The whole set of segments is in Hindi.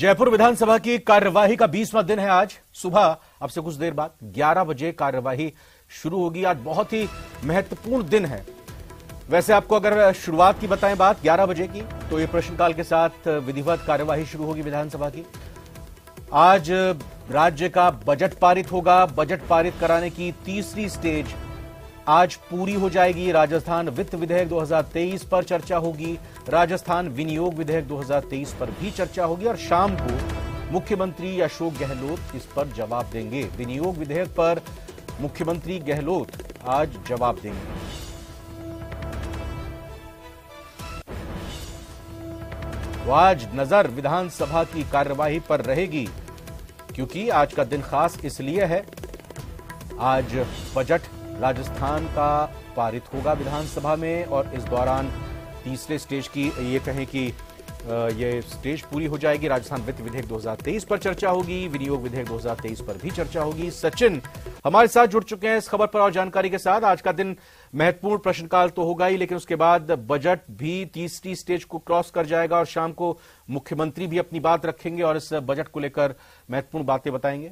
जयपुर विधानसभा की कार्यवाही का 20वां दिन है आज। सुबह अब से कुछ देर बाद 11 बजे कार्यवाही शुरू होगी। आज बहुत ही महत्वपूर्ण दिन है। वैसे आपको अगर शुरुआत की बताएं बात 11 बजे की, तो ये प्रश्नकाल के साथ विधिवत कार्यवाही शुरू होगी विधानसभा की। आज राज्य का बजट पारित होगा। बजट पारित कराने की तीसरी स्टेज आज पूरी हो जाएगी। राजस्थान वित्त विधेयक 2023 पर चर्चा होगी। राजस्थान विनियोग विधेयक 2023 पर भी चर्चा होगी और शाम को मुख्यमंत्री अशोक गहलोत इस पर जवाब देंगे। विनियोग विधेयक पर मुख्यमंत्री गहलोत आज जवाब देंगे। तो आज नजर विधानसभा की कार्यवाही पर रहेगी, क्योंकि आज का दिन खास इसलिए है। आज बजट राजस्थान का पारित होगा विधानसभा में और इस दौरान तीसरे स्टेज की ये कहें कि ये स्टेज पूरी हो जाएगी। राजस्थान वित्त विधेयक 2023 पर चर्चा होगी। विनियोग विधेयक 2023 पर भी चर्चा होगी। सचिन हमारे साथ जुड़ चुके हैं इस खबर पर और जानकारी के साथ। आज का दिन महत्वपूर्ण प्रश्नकाल तो होगा ही, लेकिन उसके बाद बजट भी तीसरी स्टेज को क्रॉस कर जाएगा और शाम को मुख्यमंत्री भी अपनी बात रखेंगे और इस बजट को लेकर महत्वपूर्ण बातें बताएंगे।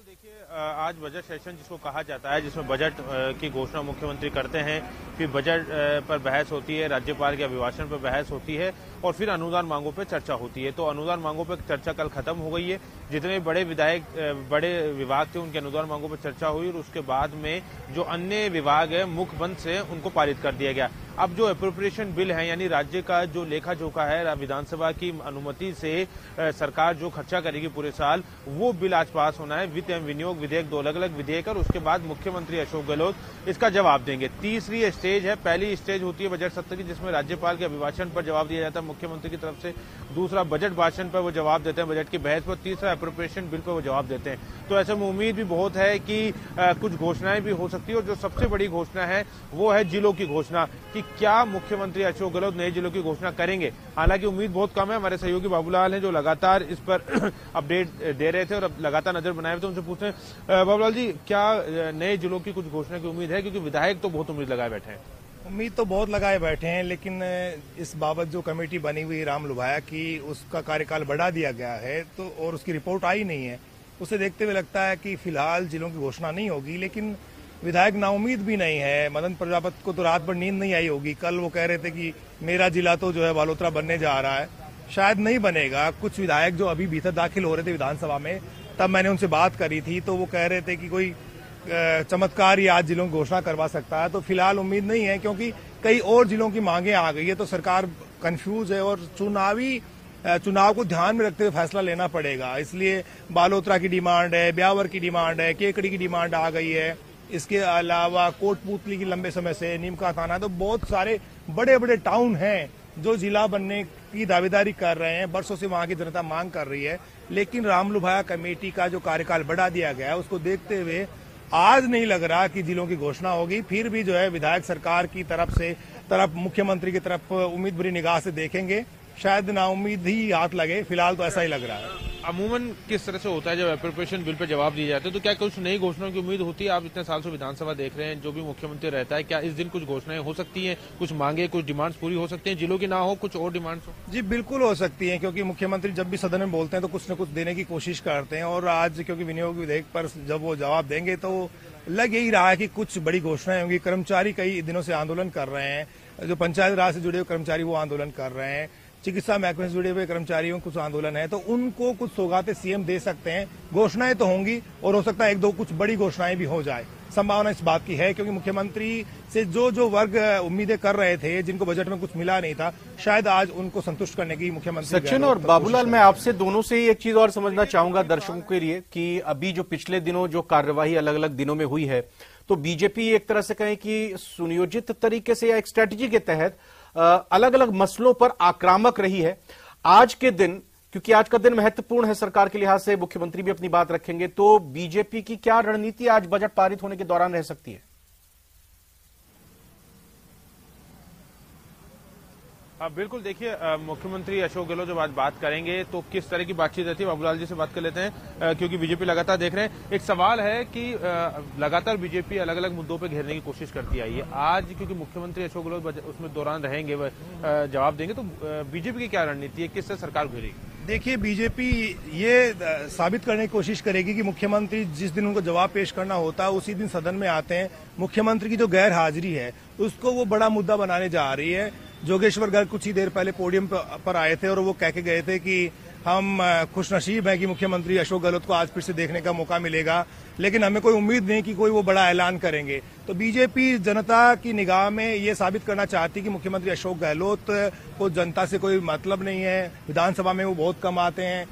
देखिए, आज बजट सेशन जिसको कहा जाता है, जिसमें बजट की घोषणा मुख्यमंत्री करते हैं, फिर बजट पर बहस होती है, राज्यपाल के अभिभाषण पर बहस होती है और फिर अनुदान मांगों पर चर्चा होती है। तो अनुदान मांगों पर चर्चा कल खत्म हो गई है। जितने बड़े बड़े विभाग थे उनके अनुदान मांगों पर चर्चा हुई और उसके बाद में जो अन्य विभाग है मुख्य बंद से उनको पारित कर दिया गया। अब जो अप्रोप्रिएशन बिल है, यानी राज्य का जो लेखा जोखा है, विधानसभा की अनुमति से सरकार जो खर्चा करेगी पूरे साल, वो बिल आज पास होना है। वित्त एवं विनियोग विधेयक, दो अलग अलग विधेयक और उसके बाद मुख्यमंत्री अशोक गहलोत इसका जवाब देंगे। तीसरी स्टेज है। पहली स्टेज होती है बजट सत्र की, जिसमें राज्यपाल के अभिभाषण पर जवाब दिया जाता है मुख्यमंत्री की तरफ से। दूसरा बजट भाषण पर वो जवाब देते हैं, बजट की बहस पर। तीसरा अप्रोप्रिएशन बिल पर वो जवाब देते हैं। तो ऐसे में उम्मीद भी बहुत है कि कुछ घोषणाएं भी हो सकती है और जो सबसे बड़ी घोषणा है वो है जिलों की घोषणा, कि क्या मुख्यमंत्री अशोक गहलोत नए जिलों की घोषणा करेंगे। हालांकि उम्मीद बहुत कम है। हमारे सहयोगी बाबूलाल हैं जो लगातार इस पर अपडेट दे रहे थे और अब लगातार नजर बनाए हुए थे, उनसे पूछते हैं बाबूलाल जी, क्या नए जिलों की कुछ घोषणा की उम्मीद है? क्योंकि विधायक तो बहुत उम्मीद लगाए बैठे हैं। उम्मीद तो बहुत लगाए बैठे हैं, लेकिन इस बाबत जो कमेटी बनी हुई राम लुभाया की उसका कार्यकाल बढ़ा दिया गया है, तो और उसकी रिपोर्ट आई नहीं है, उसे देखते हुए लगता है कि फिलहाल जिलों की घोषणा नहीं होगी। लेकिन विधायक नाउम्मीद भी नहीं है। मदन प्रजापति को तो रात भर नींद नहीं आई होगी। कल वो कह रहे थे कि मेरा जिला तो जो है बालोतरा बनने जा रहा है, शायद नहीं बनेगा। कुछ विधायक जो अभी भीतर दाखिल हो रहे थे विधानसभा में, तब मैंने उनसे बात करी थी, तो वो कह रहे थे कि कोई चमत्कार ही आज जिलों की घोषणा करवा सकता है। तो फिलहाल उम्मीद नहीं है, क्योंकि कई और जिलों की मांगे आ गई है, तो सरकार कंफ्यूज है और चुनाव को ध्यान में रखते हुए फैसला लेना पड़ेगा। इसलिए बालोतरा की डिमांड है, ब्यावर की डिमांड है, केकड़ी की डिमांड आ गई है। इसके अलावा कोटपुतली की लंबे समय से, नीम का थाना, तो बहुत सारे बड़े बड़े टाउन हैं जो जिला बनने की दावेदारी कर रहे हैं। बरसों से वहां की जनता मांग कर रही है, लेकिन रामलुभाया कमेटी का जो कार्यकाल बढ़ा दिया गया है, उसको देखते हुए आज नहीं लग रहा कि जिलों की घोषणा होगी। फिर भी जो है विधायक सरकार की तरफ मुख्यमंत्री की तरफ उम्मीद भरी निगाह से देखेंगे। शायद नाउम्मीद ही हाथ लगे। फिलहाल तो ऐसा ही लग रहा है। अमूमन किस तरह से होता है जब अप्रोप्रिएशन बिल पे जवाब दिए जाते हैं, तो क्या कुछ नई घोषणाओं की उम्मीद होती है? आप इतने साल से विधानसभा देख रहे हैं, जो भी मुख्यमंत्री रहता है, क्या इस दिन कुछ घोषणाएं हो सकती हैं, कुछ मांगे, कुछ डिमांड्स पूरी हो सकती हैं, जिलों की ना हो, कुछ और डिमांड्स हो? जी बिल्कुल हो सकती है, क्योंकि मुख्यमंत्री जब भी सदन में बोलते हैं तो कुछ न कुछ देने की कोशिश करते हैं। और आज क्योंकि विनियोग विधेयक पर जब वो जवाब देंगे तो लग यही रहा है कि कुछ बड़ी घोषणाएं होंगी। कर्मचारी कई दिनों से आंदोलन कर रहे हैं, जो पंचायत राज से जुड़े हुए कर्मचारी वो आंदोलन कर रहे हैं, चिकित्सा महकमे से जुड़े हुए कर्मचारियों कुछ आंदोलन है, तो उनको कुछ सौगातें सीएम दे सकते हैं। घोषणाएं तो होंगी और हो सकता है एक दो कुछ बड़ी घोषणाएं भी हो जाए। संभावना इस बात की है, क्योंकि मुख्यमंत्री से जो वर्ग उम्मीदें कर रहे थे, जिनको बजट में कुछ मिला नहीं था, शायद आज उनको संतुष्ट करने की मुख्यमंत्री। सचिन और बाबूलाल, मैं आपसे दोनों से एक चीज और समझना चाहूंगा दर्शकों के लिए, कि अभी जो पिछले दिनों जो कार्यवाही अलग अलग दिनों में हुई है, तो बीजेपी एक तरह से कहें कि सुनियोजित तरीके से या एक स्ट्रेटेजी के तहत अलग अलग मसलों पर आक्रामक रही है। आज के दिन, क्योंकि आज का दिन महत्वपूर्ण है सरकार के लिहाज से, मुख्यमंत्री भी अपनी बात रखेंगे, तो बीजेपी की क्या रणनीति आज बजट पारित होने के दौरान रह सकती है? हाँ बिल्कुल, देखिए मुख्यमंत्री अशोक गहलोत जब आज बात करेंगे तो किस तरह की बातचीत रहती है, बाबूलाल जी से बात कर लेते हैं क्योंकि बीजेपी लगातार देख रहे हैं। एक सवाल है कि लगातार बीजेपी अलग अलग मुद्दों पे घेरने की कोशिश करती आई है। आज क्योंकि मुख्यमंत्री अशोक गहलोत उसमें दौरान रहेंगे, जवाब देंगे, तो बीजेपी की क्या रणनीति है, किससे सरकार घेरेगी? देखिए, बीजेपी ये साबित करने की कोशिश करेगी कि मुख्यमंत्री जिस दिन उनको जवाब पेश करना होता है उसी दिन सदन में आते हैं। मुख्यमंत्री की जो गैर हाजिरी है उसको वो बड़ा मुद्दा बनाने जा रही है। जोगेश्वर गर्ग कुछ ही देर पहले पोडियम पर आए थे और वो कह के गए थे कि हम खुशनसीब हैं कि मुख्यमंत्री अशोक गहलोत को आज फिर से देखने का मौका मिलेगा, लेकिन हमें कोई उम्मीद नहीं कि कोई वो बड़ा ऐलान करेंगे। तो बीजेपी जनता की निगाह में ये साबित करना चाहती कि मुख्यमंत्री अशोक गहलोत को जनता से कोई मतलब नहीं है। विधानसभा में वो बहुत कम आते हैं,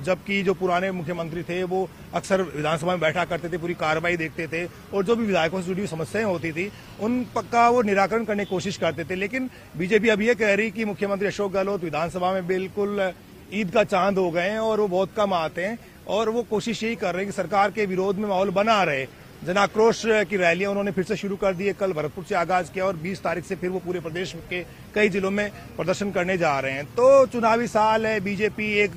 जबकि जो पुराने मुख्यमंत्री थे वो अक्सर विधानसभा में बैठा करते थे, पूरी कार्रवाई देखते थे और जो भी विधायकों से जुड़ी समस्याएं होती थी उनका वो निराकरण करने की कोशिश करते थे। लेकिन बीजेपी अब ये कह रही कि मुख्यमंत्री अशोक गहलोत विधानसभा में बिल्कुल ईद का चांद हो गए हैं और वो बहुत कम आते हैं और वो कोशिश यही कर रहे हैं कि सरकार के विरोध में माहौल बना रहे। जन आक्रोश की रैलियां उन्होंने फिर से शुरू कर दी है। कल भरतपुर से आगाज किया और 20 तारीख से फिर वो पूरे प्रदेश के कई जिलों में प्रदर्शन करने जा रहे हैं। तो चुनावी साल है, बीजेपी एक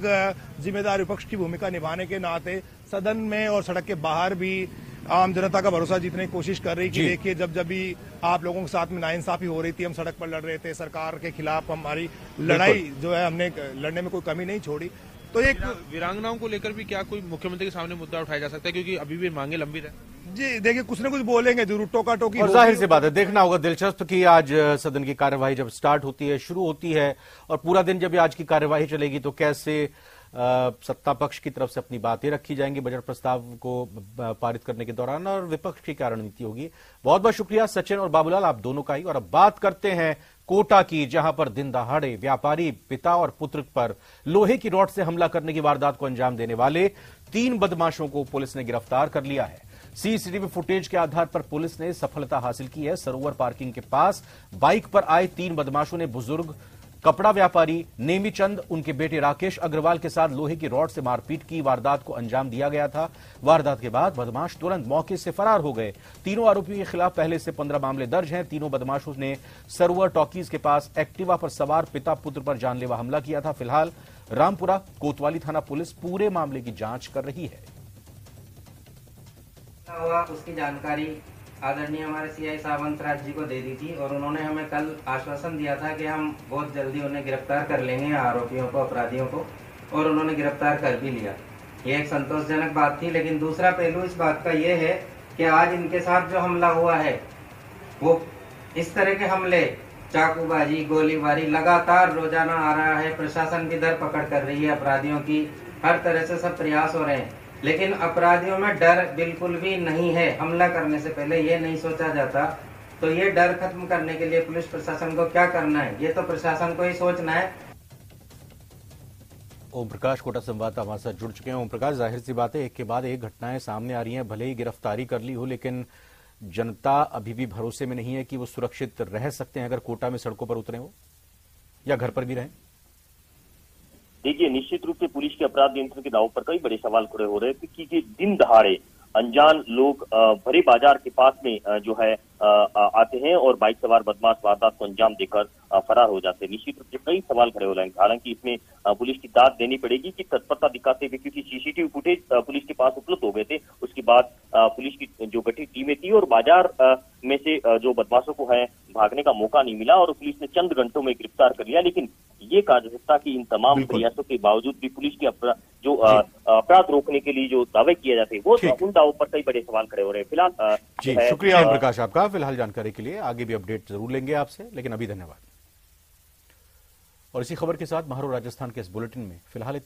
जिम्मेदार विपक्ष की भूमिका निभाने के नाते सदन में और सड़क के बाहर भी आम जनता का भरोसा जीतने की कोशिश कर रही कि देखिए, जब भी आप लोगों के साथ में नाइंसाफी हो रही थी, हम सड़क पर लड़ रहे थे, सरकार के खिलाफ हमारी लड़ाई जो है हमने लड़ने में कोई कमी नहीं छोड़ी। तो एक वीरांगनाओं को लेकर भी क्या कोई मुख्यमंत्री के सामने मुद्दा उठाया जा सकता है, क्योंकि अभी भी मांगे लंबी है? जी देखिए, कुछ न कुछ बोलेंगे जरूर, टोका टोकी। और जाहिर सी बात है, देखना होगा दिलचस्प कि आज सदन की कार्यवाही जब स्टार्ट होती है, शुरू होती है और पूरा दिन जब आज की कार्यवाही चलेगी तो कैसे सत्ता पक्ष की तरफ से अपनी बातें रखी जाएंगी बजट प्रस्ताव को पारित करने के दौरान और विपक्ष की क्या रणनीति होगी। बहुत बहुत शुक्रिया सचिन और बाबूलाल, आप दोनों का ही। और अब बात करते हैं कोटा की, जहां पर दिन दहाड़े व्यापारी पिता और पुत्र पर लोहे की रॉड से हमला करने की वारदात को अंजाम देने वाले 3 बदमाशों को पुलिस ने गिरफ्तार कर लिया है। सीसीटीवी फुटेज के आधार पर पुलिस ने सफलता हासिल की है। सरोवर पार्किंग के पास बाइक पर आए 3 बदमाशों ने बुजुर्ग कपड़ा व्यापारी नेमीचंद, उनके बेटे राकेश अग्रवाल के साथ लोहे की रॉड से मारपीट की वारदात को अंजाम दिया गया था। वारदात के बाद बदमाश तुरंत मौके से फरार हो गए। तीनों आरोपियों के खिलाफ पहले से 15 मामले दर्ज हैं। तीनों बदमाशों ने सरोवर टॉकीज के पास एक्टिवा पर सवार पिता पुत्र पर जानलेवा हमला किया था। फिलहाल रामपुरा कोतवाली थाना पुलिस पूरे मामले की जांच कर रही है। उसकी जानकारी आदरणीय हमारे सीआई सावंतराज जी को दे दी थी और उन्होंने हमें कल आश्वासन दिया था कि हम बहुत जल्दी उन्हें गिरफ्तार कर लेंगे, आरोपियों को, अपराधियों को, और उन्होंने गिरफ्तार कर भी लिया। ये एक संतोषजनक बात थी। लेकिन दूसरा पहलू इस बात का ये है कि आज इनके साथ जो हमला हुआ है वो इस तरह के हमले, चाकूबाजी, गोलीबारी लगातार रोजाना आ रहा है। प्रशासन भी धरपकड़ कर रही है अपराधियों की, हर तरह से सब प्रयास हो रहे हैं, लेकिन अपराधियों में डर बिल्कुल भी नहीं है। हमला करने से पहले ये नहीं सोचा जाता। तो ये डर खत्म करने के लिए पुलिस प्रशासन को क्या करना है, ये तो प्रशासन को ही सोचना है। ओम प्रकाश कोटा संवाददाता हमारे साथ जुड़ चुके हैं। ओम प्रकाश, जाहिर सी बात है, एक के बाद एक घटनाएं सामने आ रही हैं। भले ही गिरफ्तारी कर ली हो, लेकिन जनता अभी भी भरोसे में नहीं है कि वो सुरक्षित रह सकते हैं अगर कोटा में सड़कों पर उतरे हो या घर पर भी रहें। देखिए, निश्चित रूप से पुलिस के अपराध नियंत्रण के दावों पर कई बड़े सवाल खड़े हो रहे हैं, क्योंकि दिन दहाड़े अनजान लोग भरे बाजार के पास में जो है आते हैं और बाइक सवार बदमाश वारदात को अंजाम देकर फरार हो जाते हैं। निश्चित रूप से कई सवाल खड़े हो रहे हैं। हालांकि इसमें पुलिस की दाद देनी पड़ेगी कि तत्परता दिखाते हुए, क्योंकि सीसीटीवी फुटेज पुलिस के पास उपलब्ध हो गए थे। उसके बाद पुलिस की जो गठित टीमें थी और बाजार में से जो बदमाशों को है भागने का मौका नहीं मिला और पुलिस ने चंद घंटों में गिरफ्तार कर लिया। लेकिन ये कहा जा सकता कि इन तमाम प्रयासों के बावजूद भी पुलिस के जो अपराध रोकने के लिए जो दावे किए जाते हैं वो उन दावों पर कई बड़े सवाल खड़े हो रहे हैं। फिलहाल जी शुक्रिया ओम प्रकाश आपका फिलहाल जानकारी के लिए। आगे भी अपडेट जरूर लेंगे आपसे, लेकिन अभी धन्यवाद। और इसी खबर के साथ महारो राजस्थान के इस बुलेटिन में फिलहाल इतना।